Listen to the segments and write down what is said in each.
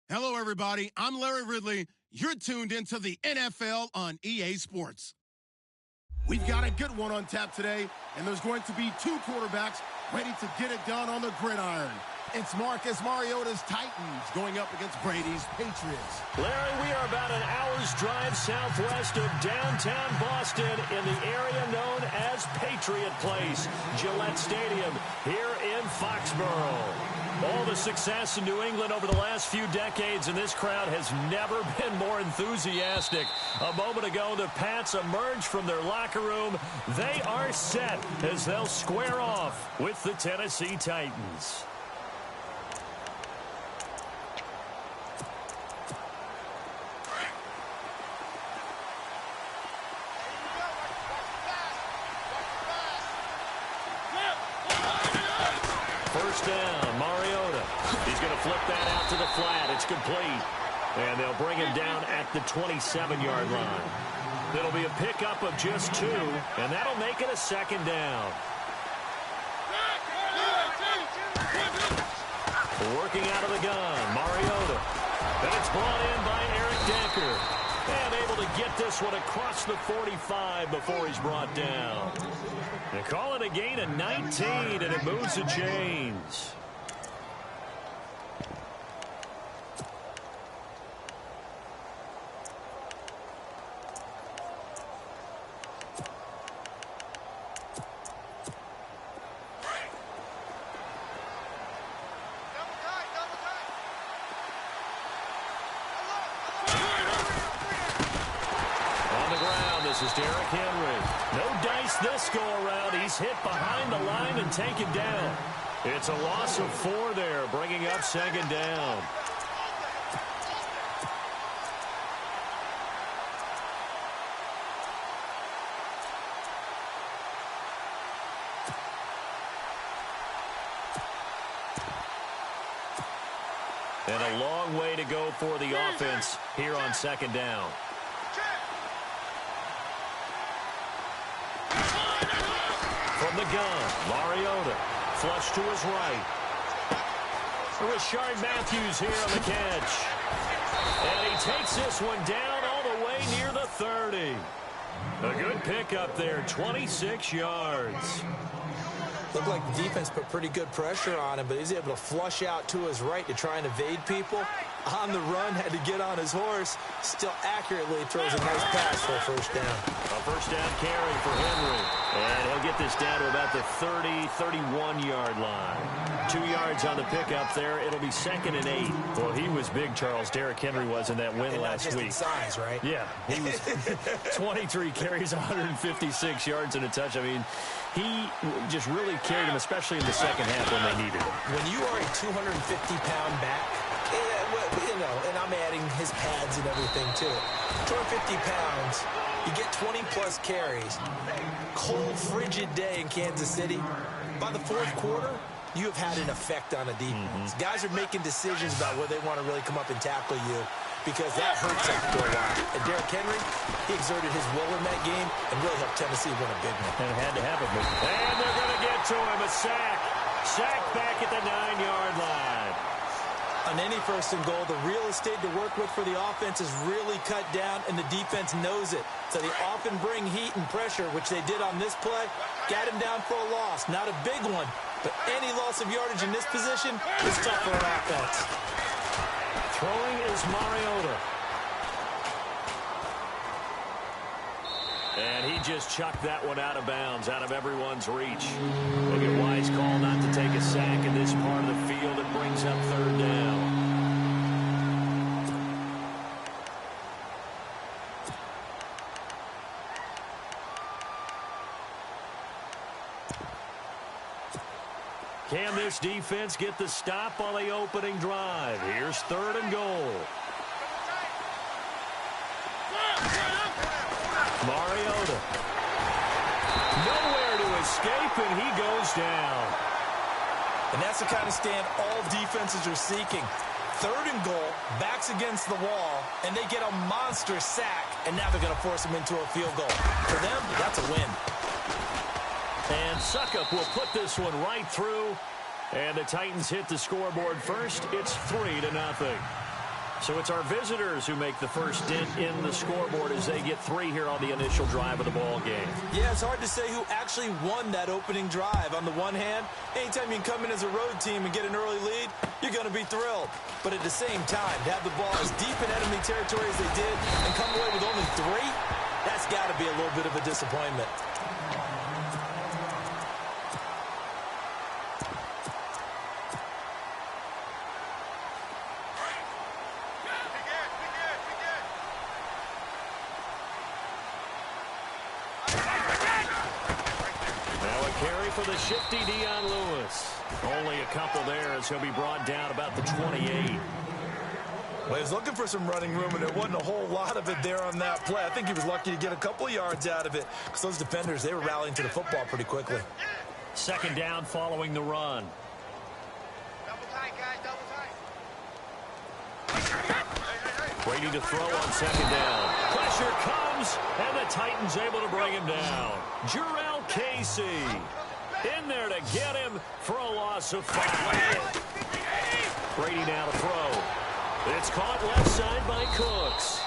Hello, everybody. I'm Larry Ridley. You're tuned into the NFL on EA Sports. We've got a good one on tap today, and there's going to be two quarterbacks ready to get it done on the gridiron. It's Marcus Mariota's Titans going up against Brady's Patriots. Larry, we are about an hour's drive southwest of downtown Boston in the area known as Patriot Place, Gillette Stadium, here in Foxborough. All the success in New England over the last few decades, and this crowd has never been more enthusiastic. A moment ago, the Pats emerged from their locker room. They are set as they'll square off with the Tennessee Titans. First down, Mariota. He's going to flip that out to the flat. It's complete. And they'll bring him down at the 27-yard line. It'll be a pickup of just 2, and that'll make it a second down. Working out of the gun, Mariota. And it's brought in by Eric Decker. And able to get this one across the 45 before he's brought down. They call it a gain of 19, and it moves the chains. This is Derrick Henry. No dice this go-around. He's hit behind the line and taken down. It's a loss of 4 there, bringing up second down. And a long way to go for the offense here on second down. From the gun, Mariota, flush to his right. Rashard Matthews here on the catch. And he takes this one down all the way near the 30. A good pickup there, 26 yards. Looked like the defense put pretty good pressure on him, but he's able to flush out to his right to try and evade people. On the run, had to get on his horse. Still accurately throws a nice pass for a first down. A first down carry for Henry. And he'll get this down to about the 30, 31-yard line. 2 yards on the pickup there. It'll be second and 8. Well, he was big, Charles. Derrick Henry was in that win and last week. In size, right? Yeah. He was 23 carries, 156 yards and a touch. I mean, he just really carried him, especially in the second half when they needed him. When you are a 250-pound back, you know, and I'm adding his pads and everything to it. 250 pounds, you get 20-plus carries. Cold, frigid day in Kansas City. By the fourth quarter, you have had an effect on a defense. Guys are making decisions about where they want to really come up and tackle you because that hurts after a while. And Derrick Henry, he exerted his will in that game and really helped Tennessee win a big one. And had to have it. And they're going to get to him. A sack. Sack back at the 9-yard line. On any first and goal, the real estate to work with for the offense is really cut down, and the defense knows it. So they often bring heat and pressure, which they did on this play. Got him down for a loss. Not a big one, but any loss of yardage in this position is tough for an offense. Throwing is Mariota. And he just chucked that one out of bounds, out of everyone's reach. Look at Wise call not to take a sack in this part of the field. It brings up third down. Can this defense get the stop on the opening drive? Here's third and goal. Mariota. Nowhere to escape, and he goes down. And that's the kind of stand all defenses are seeking. Third and goal, backs against the wall, and they get a monster sack, and now they're going to force them into a field goal. For them, that's a win. And Suckup will put this one right through. And the Titans hit the scoreboard first. It's 3-0. So it's our visitors who make the first dent in the scoreboard as they get 3 here on the initial drive of the ball game. Yeah, it's hard to say who actually won that opening drive. On the one hand, anytime you can come in as a road team and get an early lead, you're going to be thrilled. But at the same time, to have the ball as deep in enemy territory as they did and come away with only 3, that's got to be a little bit of a disappointment. For the shifty Dion Lewis. Only a couple there as he'll be brought down about the 28. Well, he was looking for some running room, and there wasn't a whole lot of it there on that play. I think he was lucky to get a couple of yards out of it because those defenders, they were rallying to the football pretty quickly. Second down following the run. Double tight, guys, double tight. Brady to throw on second down. Pressure comes, and the Titans able to bring him down. Jarrell Casey in there to get him for a loss of 5. Brady now to throw. It's caught left side by Cooks.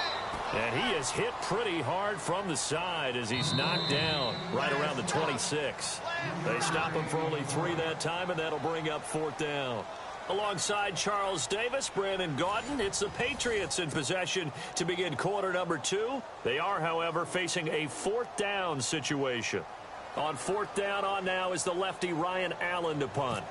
And he is hit pretty hard from the side as he's knocked down right around the 26. They stop him for only 3 that time, and that'll bring up 4th down. Alongside Charles Davis, Brandon Gaudin, it's the Patriots in possession to begin quarter number 2. They are, however, facing a 4th down situation. On 4th down on now is the lefty Ryan Allen to punt.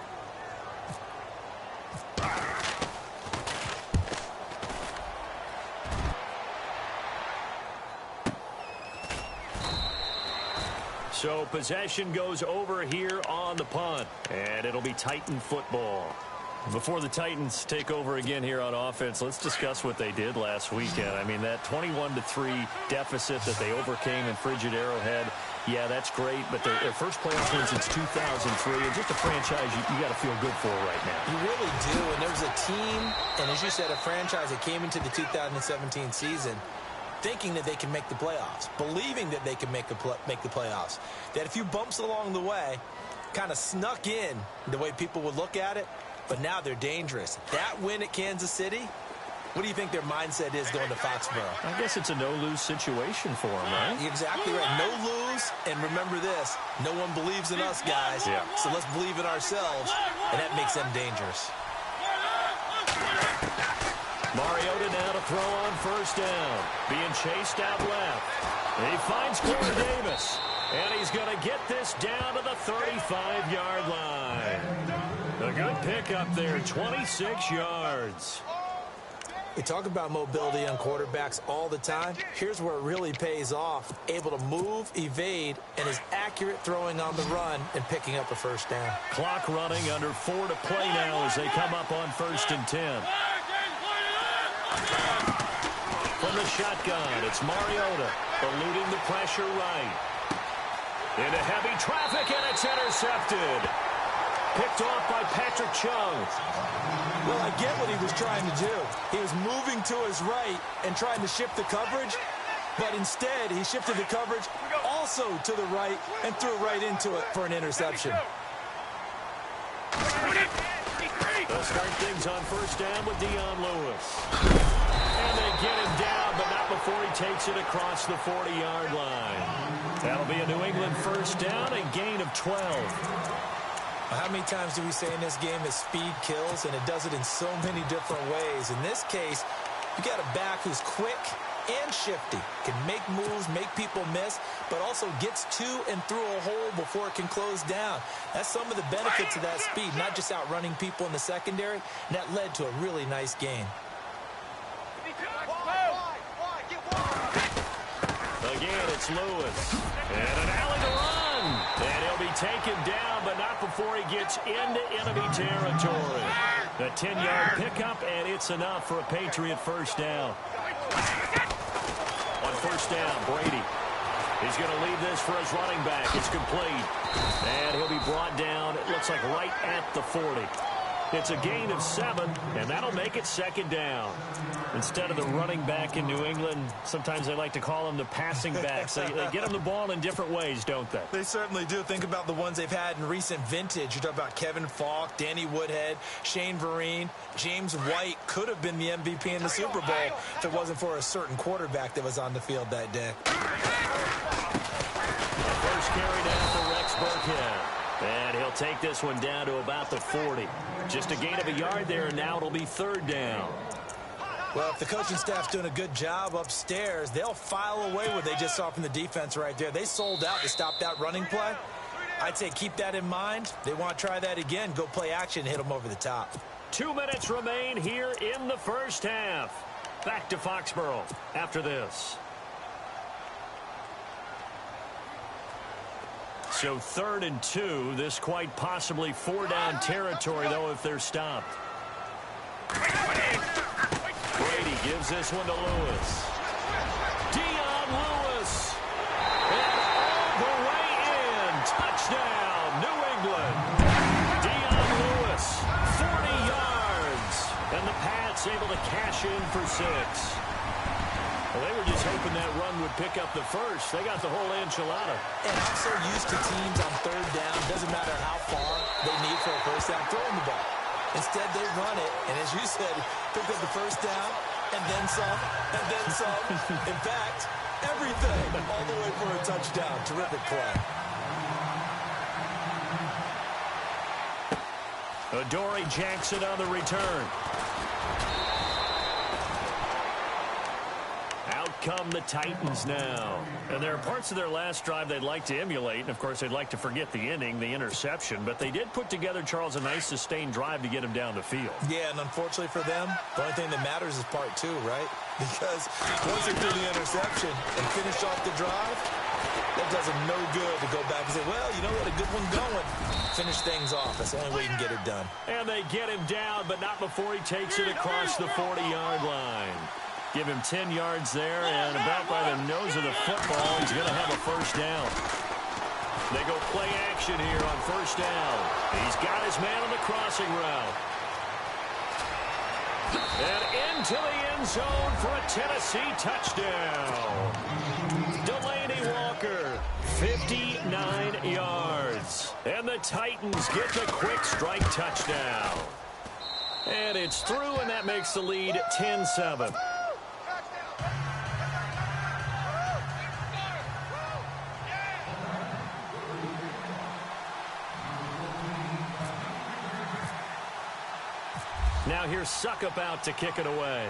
So possession goes over here on the punt, and it'll be Titan football. Before the Titans take over again here on offense, let's discuss what they did last weekend. I mean, that 21-3 deficit that they overcame in Frigid Arrowhead, yeah, that's great, but their first playoff win since 2003, and just a franchise you got to feel good for right now. You really do, and there was a team, and as you said, a franchise that came into the 2017 season thinking that they can make the playoffs, believing that they can make the playoffs. They had a few bumps along the way, kind of snuck in the way people would look at it, but now they're dangerous. That win at Kansas City, what do you think their mindset is going to Foxborough? I guess it's a no-lose situation for them, right? You're exactly right. No lose, and remember this, no one believes in us, guys. Yeah. So let's believe in ourselves, and that makes them dangerous. Mariota now to throw on first down. Being chased out left. He finds Corey Davis. And he's going to get this down to the 35-yard line. A good pickup there, 26 yards. We talk about mobility on quarterbacks all the time. Here's where it really pays off. Able to move, evade, and is accurate throwing on the run and picking up a first down. Clock running, under 4 to play now as they come up on 1st and 10. From the shotgun, it's Mariota eluding the pressure right. Into heavy traffic, and it's intercepted. Picked off by Patrick Chung. Well, I get what he was trying to do. He was moving to his right and trying to shift the coverage, but instead he shifted the coverage also to the right and threw right into it for an interception. They'll start things on first down with Dion Lewis. And they get him down, but not before he takes it across the 40-yard line. That'll be a New England first down, a gain of 12. How many times do we say in this game that speed kills, and it does it in so many different ways? In this case, you got a back who's quick and shifty, can make moves, make people miss, but also gets to and through a hole before it can close down. That's some of the benefits of that speed, not just outrunning people in the secondary, and that led to a really nice game. Again, it's Lewis. And an alley to run. And he'll be taken down, but not before he gets into enemy territory. A 10-yard pickup, and it's enough for a Patriot first down. On first down, Brady. He's going to leave this for his running back. It's complete. And he'll be brought down, it looks like right at the 40. It's a gain of 7, and that'll make it second down. Instead of the running back in New England, sometimes they like to call them the passing backs. They get them the ball in different ways, don't they? They certainly do. Think about the ones they've had in recent vintage. You're talking about Kevin Falk, Danny Woodhead, Shane Vereen, James White could have been the MVP in the Super Bowl if it wasn't for a certain quarterback that was on the field that day. First carry down for Rex Burkhead. And he'll take this one down to about the 40. Just a gain of a yard there, and now it'll be third down. Well, if the coaching staff's doing a good job upstairs, they'll file away what they just saw from the defense right there. They sold out to stop that running play. I'd say keep that in mind. They want to try that again. Go play action, hit them over the top. 2 minutes remain here in the first half. Back to Foxborough after this. So 3rd and 2. This quite possibly 4-down territory, though, if they're stopped. Brady gives this one to Lewis. Dion Lewis. And all the way in. Touchdown, New England. Dion Lewis, 40 yards. And the Pats able to cash in for 6. Well, they were just hoping that run would pick up the first. They got the whole enchilada. And I'm so used to teams on 3rd down. Doesn't matter how far they need for a first down, throwing the ball. Instead, they run it, and as you said, pick up the first down, and then some, and then some. In fact, everything, all the way for a touchdown. Terrific play. Adoree Jackson on the return. Come the Titans now. And there are parts of their last drive they'd like to emulate. And, of course, they'd like to forget the inning, the interception. But they did put together, Charles, a nice sustained drive to get him down the field. Yeah, and unfortunately for them, the only thing that matters is part 2, right? Because once they do the interception and finish off the drive, that does them no good to go back and say, well, you know what, a good one going. Finish things off. That's the only way you can get it done. And they get him down, but not before he takes it across the 40-yard line. Give him 10 yards there, and about by the nose of the football, he's going to have a first down. They go play action here on first down. He's got his man on the crossing route. And into the end zone for a Tennessee touchdown. Delaney Walker, 59 yards. And the Titans get the quick strike touchdown. And it's through, and that makes the lead 10-7. Now here's Suckup out to kick it away.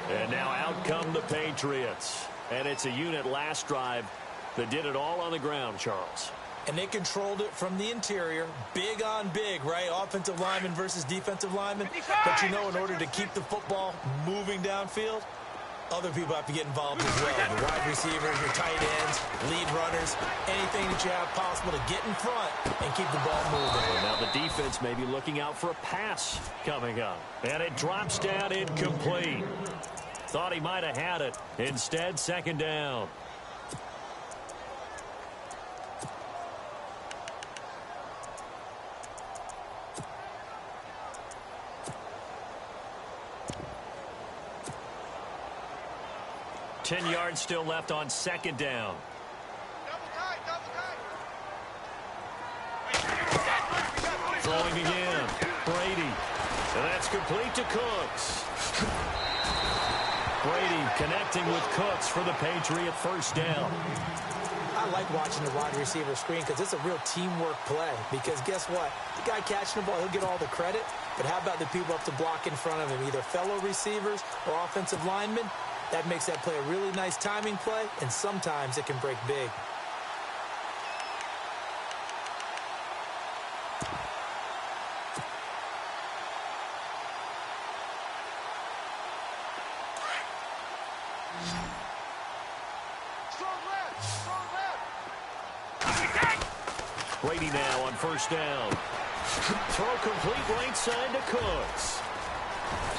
And now out come the Patriots. And it's a unit last drive that did it all on the ground, Charles. And they controlled it from the interior. Big on big, right? Offensive lineman versus defensive lineman. But you know, in order to keep the football moving downfield, other people have to get involved as well. The wide receivers, your tight ends, lead runners, anything that you have possible to get in front and keep the ball moving. Now the defense may be looking out for a pass coming up. And it drops down incomplete. Thought he might have had it. Instead, second down. Ten yards still left on second down. Throwing again. Brady. And that's complete to Cooks. Brady connecting with Cooks for the Patriot first down. I like watching the wide receiver screen because it's a real teamwork play. Because guess what? The guy catching the ball, he'll get all the credit. But how about the people up to block in front of him, either fellow receivers or offensive linemen? That makes that play a really nice timing play, and sometimes it can break big. Brady now on first down. Throw complete right side to Cooks.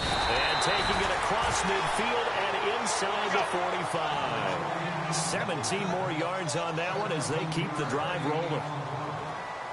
And taking it across midfield and inside the 45. 17 more yards on that one as they keep the drive rolling.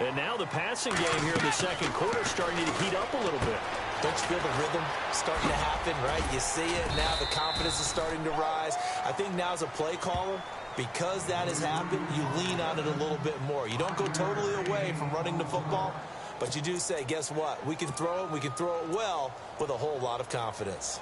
And now the passing game here in the second quarter starting to heat up a little bit. Don't you feel the rhythm starting to happen, right? You see it, now the confidence is starting to rise. I think now as a play caller, because that has happened, you lean on it a little bit more. You don't go totally away from running the football, but you do say, guess what? We can throw it, we can throw it well with a whole lot of confidence.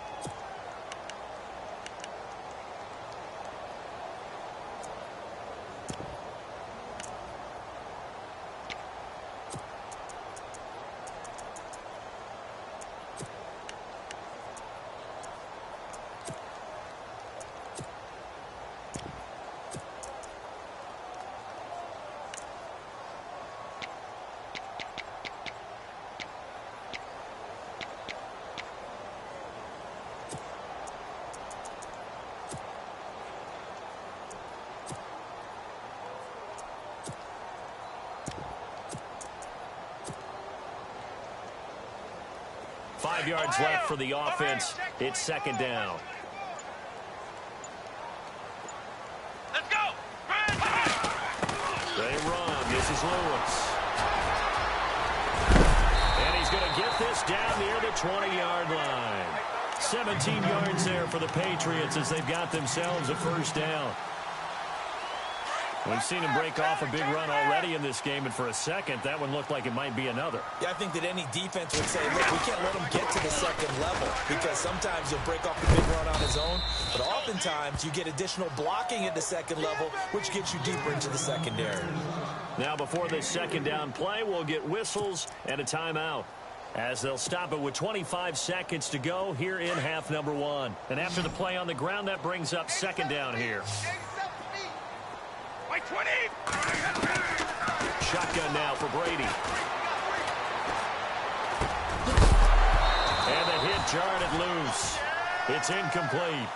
Five yards left for the offense. It's second down. Let's go! They run. This is Lewis. And he's going to get this down near the 20-yard line. 17 yards there for the Patriots as they've got themselves a first down. We've seen him break off a big run already in this game, and for a second, that one looked like it might be another. Yeah, I think that any defense would say, look, we can't let him get to the second level because sometimes he'll break off a big run on his own, but oftentimes you get additional blocking at the second level, which gets you deeper into the secondary. Now, before this second down play, we'll get whistles and a timeout as they'll stop it with 25 seconds to go here in half number one. And after the play on the ground, that brings up second down here. 20! Shotgun now for Brady. And the hit jarred it loose. It's incomplete.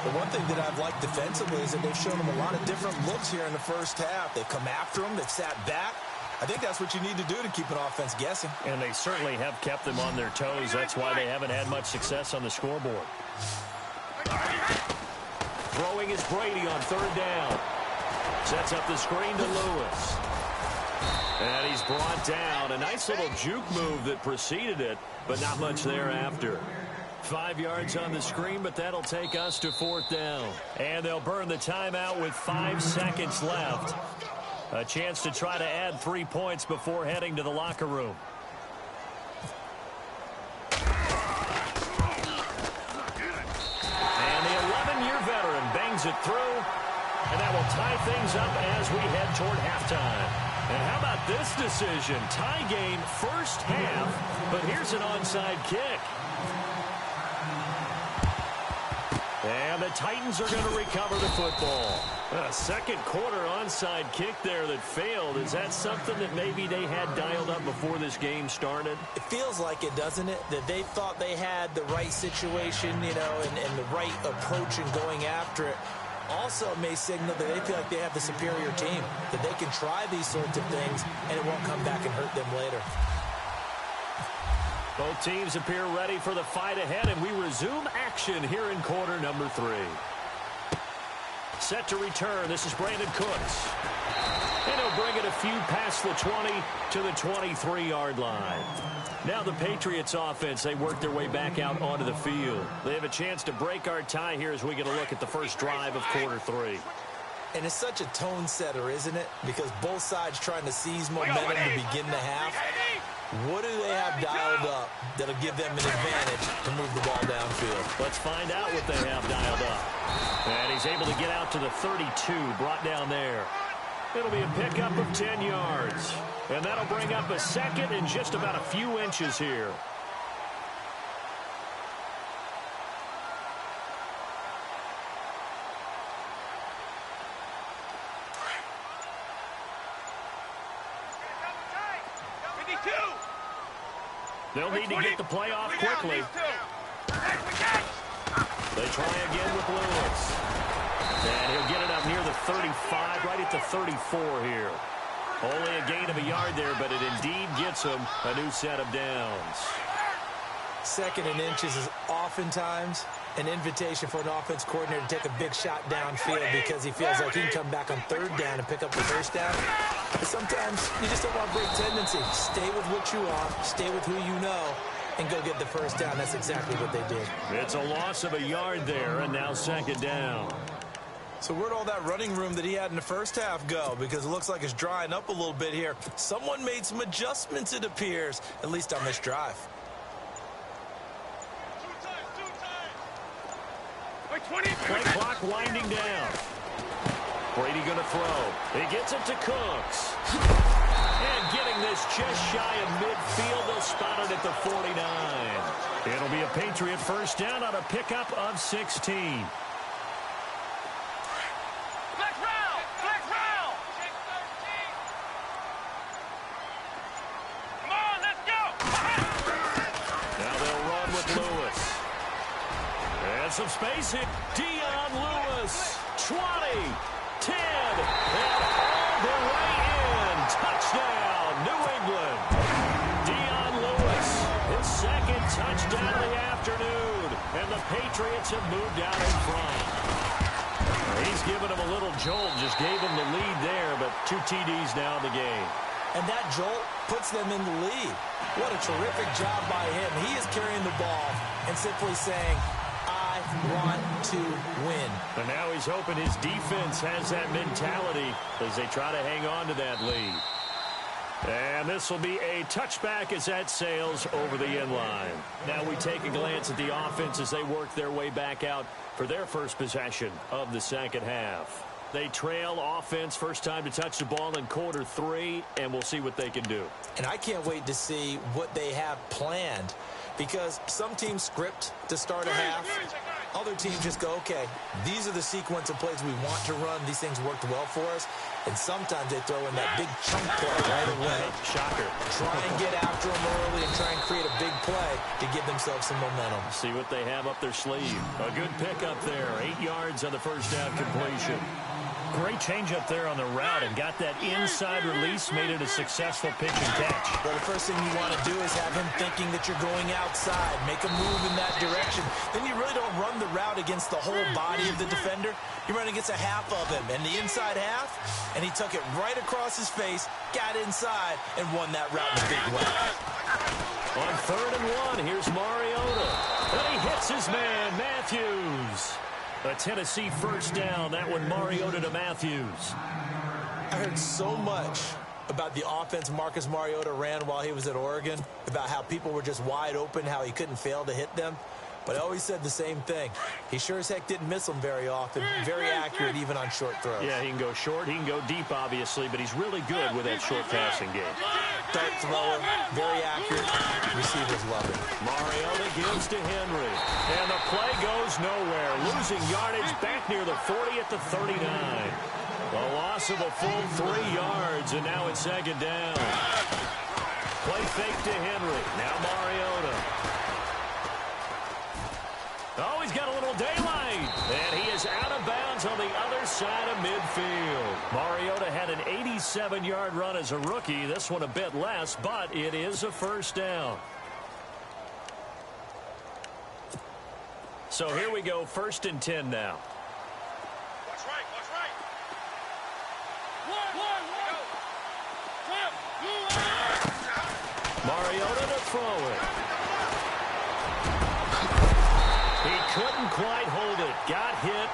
The one thing that I've liked defensively is that they've shown them a lot of different looks here in the first half. They've come after them. They've sat back. I think that's what you need to do to keep an offense guessing. And they certainly have kept them on their toes. That's why they haven't had much success on the scoreboard. Throwing is Brady on third down. Sets up the screen to Lewis. And he's brought down. A nice little juke move that preceded it, but not much thereafter. 5 yards on the screen, but that'll take us to fourth down. And they'll burn the timeout with 5 seconds left. A chance to try to add 3 points before heading to the locker room. And the 11-year veteran bangs it through. And that will tie things up as we head toward halftime. And how about this decision? Tie game first half, but here's an onside kick. And the Titans are going to recover the football. A second quarter onside kick there that failed. Is that something that maybe they had dialed up before this game started? It feels like it, doesn't it? That they thought they had the right situation, you know, and the right approach in going after it. Also may signal that they feel like they have the superior team, that they can try these sorts of things and it won't come back and hurt them later. Both teams appear ready for the fight ahead, and we resume action here in quarter number 3. Set to return. This is Brandon Cooks. And he'll bring it a few past the 20 to the 23-yard line. Now the Patriots offense, they work their way back out onto the field. They have a chance to break our tie here as we get a look at the first drive of quarter 3. And it's such a tone setter, isn't it? Because both sides trying to seize momentum to begin the half. What do they have dialed up that'll give them an advantage to move the ball downfield? Let's find out what they have dialed up. And he's able to get out to the 32, brought down there. It'll be a pickup of 10 yards. And that'll bring up a second and just about a few inches here. They'll need to get the play off quickly. They try again with Lewis. And he'll get it up near the 35, right at the 34 here. Only a gain of a yard there, but it indeed gets him a new set of downs. second and inches is oftentimes an invitation for an offense coordinator to take a big shot downfield because he feels like he can come back on third down and pick up the first down. But sometimes you just don't want to break tendency. Stay with what you are, stay with who you know, and go get the first down. That's exactly what they did. It's a loss of a yard there, and now second down. So where'd all that running room that he had in the first half go? Because it looks like it's drying up a little bit here. Someone made some adjustments, it appears, at least on this drive. Play clock winding down. Brady going to throw. He gets it to Cooks. And getting this just shy of midfield. They'll spot it at the 49. It'll be a Patriot first down on a pickup of 16. Some space here. Dion Lewis, 20, 10, and all the way in. Touchdown, New England. Dion Lewis, his second touchdown of the afternoon, and the Patriots have moved out in front. He's given him a little jolt, just gave him the lead there, but 2 TDs now in the game. And that jolt puts them in the lead. What a terrific job by him. He is carrying the ball and simply saying, I want to win. And now he's hoping his defense has that mentality as they try to hang on to that lead. And this will be a touchback as that sails over the end line. Now we take a glance at the offense as they work their way back out for their first possession of the second half. They trail offense first time to touch the ball in quarter 3, and we'll see what they can do. And I can't wait to see what they have planned, because some teams script to start a half. Other teams just go, okay, these are the sequence of plays we want to run. These things worked well for us. And sometimes they throw in that big chunk play right away. Shocker. Try and get after them early and try and create a big play to give themselves some momentum. See what they have up their sleeve. A good pickup there. 8 yards on the first down completion. Great change up there on the route and got that inside release, made it a successful pitch and catch. Well, the first thing you want to do is have him thinking that you're going outside, make a move in that direction. Then you really don't run the route against the whole body of the defender. You run against a half of him, and the inside half, and he took it right across his face, got inside, and won that route in a big way. On 3rd and 1, here's Mariota. And he hits his man, Matthews. A Tennessee first down. That one Mariota to Matthews. I heard so much about the offense Marcus Mariota ran while he was at Oregon, about how people were just wide open, how he couldn't fail to hit them. But I always said the same thing. He sure as heck didn't miss them very often. Very accurate even on short throws. Yeah, he can go short. He can go deep, obviously, but he's really good with that short passing game. Dart thrower, very accurate. Receivers love it. Mariota gives to Henry. And the play goes nowhere. Losing yardage back near the 40 at the 39. A loss of a full 3 yards, and now it's second down. Play fake to Henry. Now Mariota. Oh, he's got a little daylight. And he is out of bounds on the other side of midfield. Mariota had an 87-yard run as a rookie. This one a bit less, but it is a first down. So here we go, 1st and 10 now. Watch right, watch right. Mariota to throw it. He couldn't quite hold it. Got hit.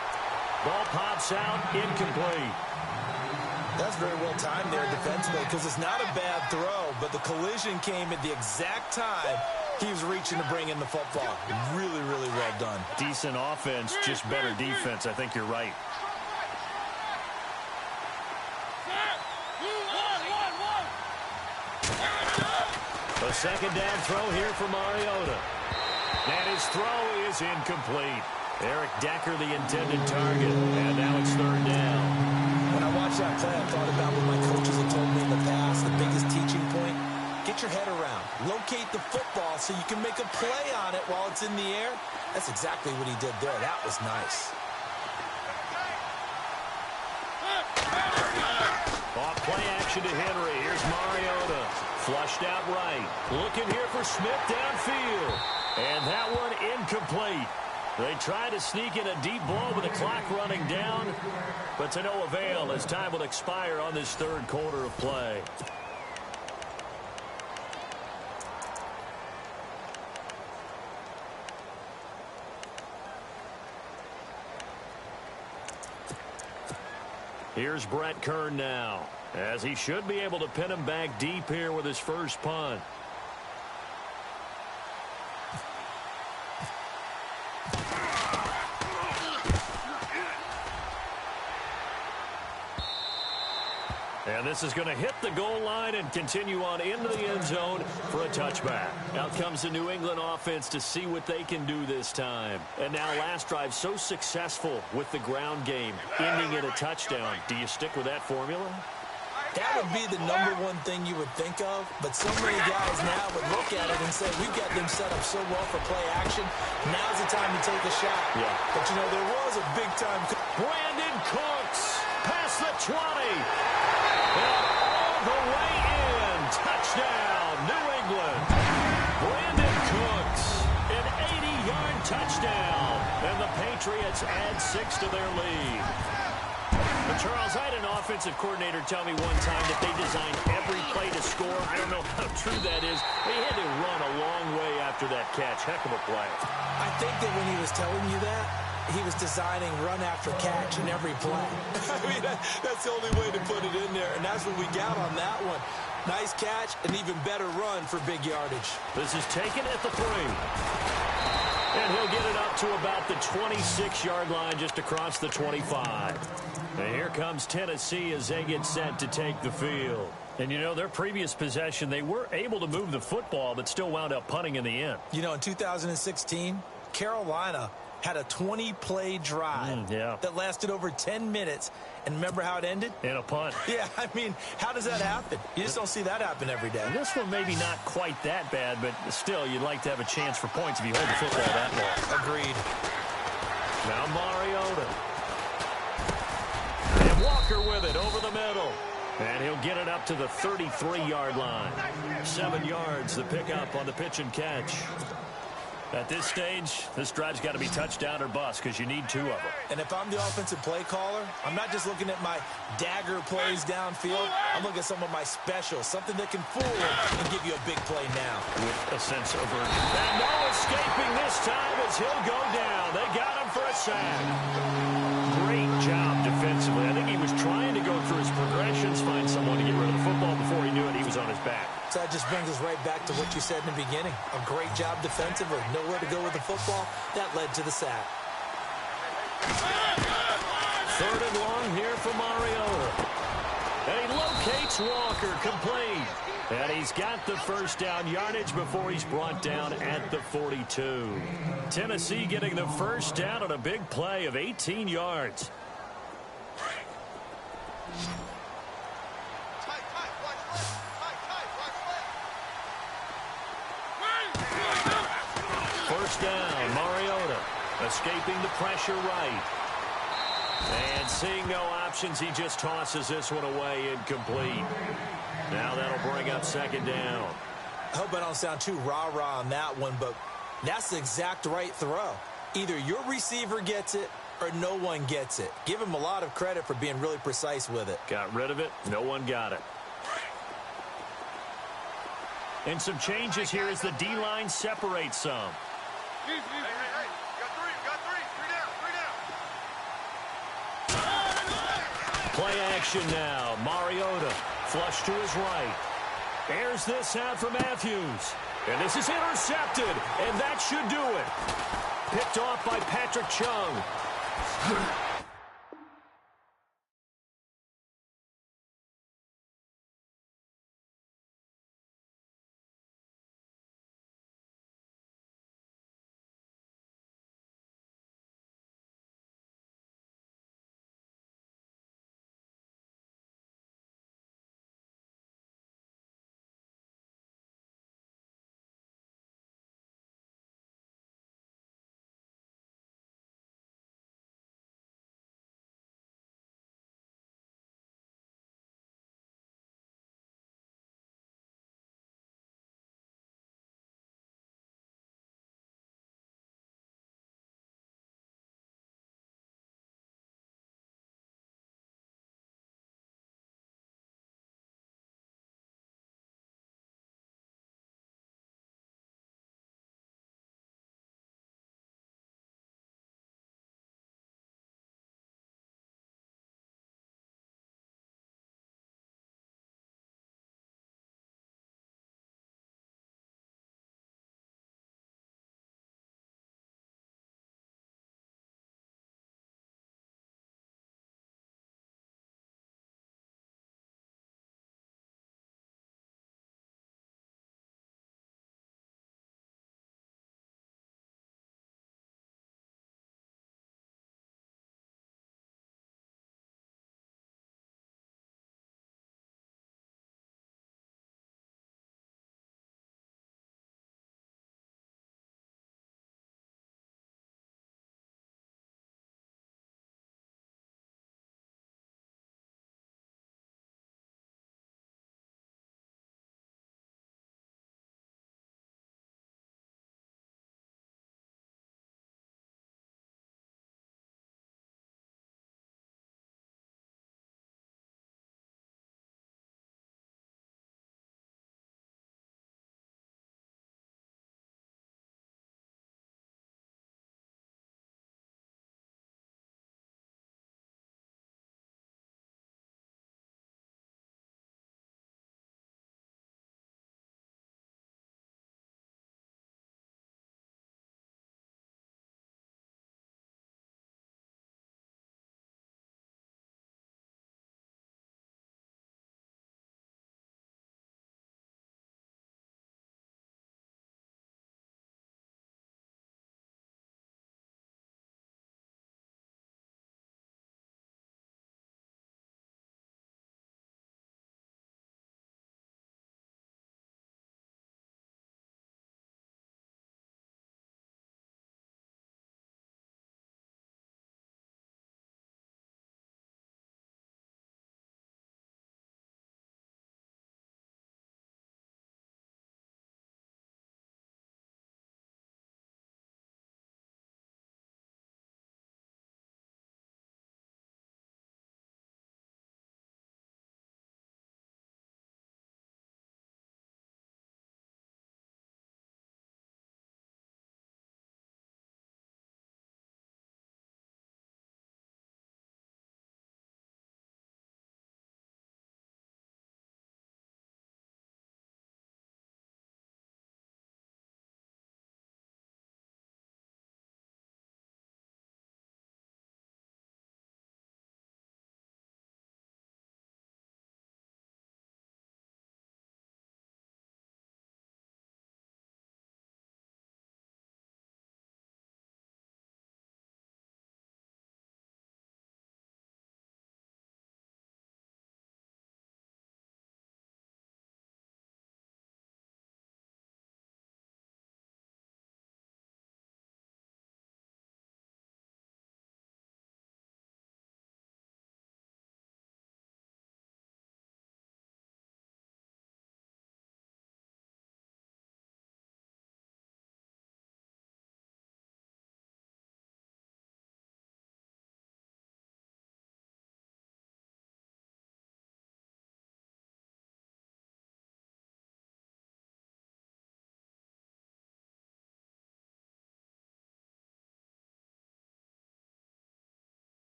Ball pops out. Incomplete. That's very well timed there defensively, because it's not a bad throw, but the collision came at the exact time he was reaching to bring in the football. Really, really well done. Decent offense, just better defense. I think you're right. A second down throw here for Mariota. And his throw is incomplete. Eric Decker, the intended target. And now it's 3rd down. When I watched that play, I thought about what my coaches have told me in the past. The biggest teaching point, get your head around. Locate the football so you can make a play on it while it's in the air. That's exactly what he did there. That was nice. Off play action to Henry. Here's Mariota. Flushed out right. Looking here for Smith downfield. And that one incomplete. They try to sneak in a deep ball with the clock running down, but to no avail as time will expire on this third quarter of play. Here's Brett Kern now, as he should be able to pin him back deep here with his first punt. And this is going to hit the goal line and continue on into the end zone for a touchback. Out comes the New England offense to see what they can do this time. And now last drive so successful with the ground game, ending in a touchdown. Do you stick with that formula? That would be the number one thing you would think of, but so many guys now would look at it and say, we've got them set up so well for play action. Now's the time to take a shot. Yeah. But, you know, there was a big-time... Brandon Cooks past the 20. And all the way in. Touchdown, New England. Brandon Cooks, an 80-yard touchdown. And the Patriots add 6 to their lead. But Charles, I had an offensive coordinator tell me one time that they designed every play to score. I don't know how true that is. They had to run a long way after that catch. Heck of a play. I think that when he was telling you that, he was designing run after catch in every play. I mean, that's the only way to put it in there, and that's what we got on that one. Nice catch, an even better run for big yardage. This is taken at the 3. And he'll get it up to about the 26-yard line, just across the 25. And here comes Tennessee as they get set to take the field. And, you know, their previous possession, they were able to move the football, but still wound up punting in the end. You know, in 2016, Carolina had a 20-play drive that lasted over 10 minutes. And remember how it ended? In a punt. Yeah, I mean, how does that happen? You just don't see that happen every day. And this one maybe not quite that bad, but still, you'd like to have a chance for points if you hold the football that long. Agreed. Now Mariota. And Walker with it over the middle. And he'll get it up to the 33-yard line. 7 yards, the pickup on the pitch and catch. At this stage, this drive's got to be touchdown or bust because you need 2 of them. And if I'm the offensive play caller, I'm not just looking at my dagger plays downfield. I'm looking at some of my specials, something that can fool and give you a big play now. With a sense of urgency. And no escaping this time as he'll go down. They got him for a sack. Great job defensively. I think he was trying to go through his progressions, find someone to get rid of the football. Before he knew it, he was on his back. So that just brings us right back to what you said in the beginning. A great job defensively. Nowhere to go with the football. That led to the sack. 3rd and long here for Mariota. And he locates Walker, complete. And he's got the first down yardage before he's brought down at the 42. Tennessee getting the first down on a big play of 18 yards. First down, Mariota escaping the pressure right. And seeing no options, he just tosses this one away incomplete. Now that'll bring up 2nd down. I hope I don't sound too rah-rah on that one, but that's the exact right throw. Either your receiver gets it or no one gets it. Give him a lot of credit for being really precise with it. Got rid of it. No one got it. And some changes here as the D-line separates some. Hey, got 3 down. Play action now. Mariota flush to his right. Airs this out for Matthews. And this is intercepted. And that should do it. Picked off by Patrick Chung.